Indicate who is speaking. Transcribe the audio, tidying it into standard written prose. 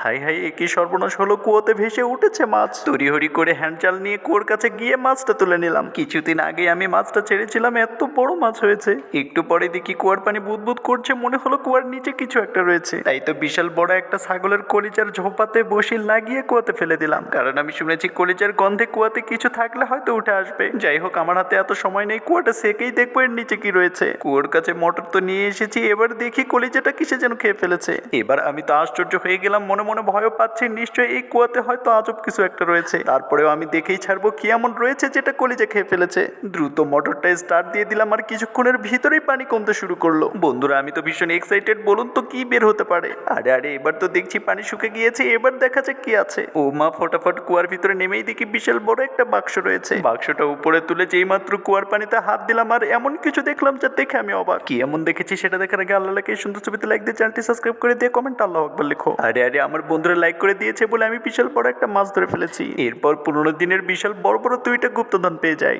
Speaker 1: High high, এ কি সর্বনাশ হলো! কুয়োতে ভেসে উঠেছে মাছ। তড়িহড়ি করে হ্যান্ডজাল নিয়ে কুয়োর কাছে গিয়ে মাছটা তুলে নিলাম। কিছুদিন আগে আমি মাছটা ছেড়েছিলাম, এত বড় মাছ হয়েছে। একটু পরে দেখি কুয়ার পানি বুদবুদ করছে, মনে হলো কুয়ার নিচে কিছু একটা রয়েছে। তাই তো বিশাল বড় একটা ছাগলের কলিজার ঝোপাতে বসি লাগিয়ে কুয়াতে ফেলে দিলাম, কারণ আমি শুনেছি কলিজার গন্ধে কুয়াতে কিছু থাকলে হয়তো উঠে আসবে। যাই হোক, আমার হাতে এত সময় নেই, কুয়াটা সেকেই দেখবো এর নিচে কি রয়েছে। কুয়োর কাছে মোটর তো নিয়ে এসেছি, এবার দেখি কলিজাটা কিসে যেন খেয়ে ফেলেছে। এবার আমি তো আশ্চর্য হয়ে গেলাম, মনে মনে ভয়ও পাচ্ছি, নিশ্চয়ই এই কুয়াতে হয়তো আজব কিছু একটা রয়েছে। তারপরেও আমি দেখেই ছাড়বো কি এমন রয়েছে যেটা কলিজা খেয়ে ফেলেছে। দ্রুত মোটরটা স্টার্ট দিয়ে দিলাম, আর কিছুক্ষণের ভিতরেই পানি কমতে শুরু করলো। বন্ধুরা, আমি তো ভীষণ এক্সাইটেড, বলুন তো কি বের হতে পারে। আরে আরে, এবার তো দেখছি পানি শুকে গিয়েছে, এবার দেখা যাক কি আছে। ও মা, ফটাফট কুয়ার ভিতরে নেমেই দেখি বিশাল বড় একটা বাক্স রয়েছে। বাক্সটা উপরে তুলে যেই মাত্র কুয়ার পানিতে হাত দিলাম, আর এমন কিছু দেখলাম যা দেখে আমি অবাক। কি এমন দেখেছি সেটা দেখার আগে আল্লাহকে এই সুন্দর ছবিতে লাইক দিয়ে চ্যানেলটি সাবস্ক্রাইব করে দিয়ে কমেন্ট আল্লাহু আকবার লিখো। আরে আরে, আমার বন্ধুরা লাইক করে দিয়েছে বলে আমি বিশাল বড় একটা মাছ ধরে ফেলেছি। এরপর 15 দিনের বিশাল বড় বড় 2টা গুপ্তধন পেয়ে যাই।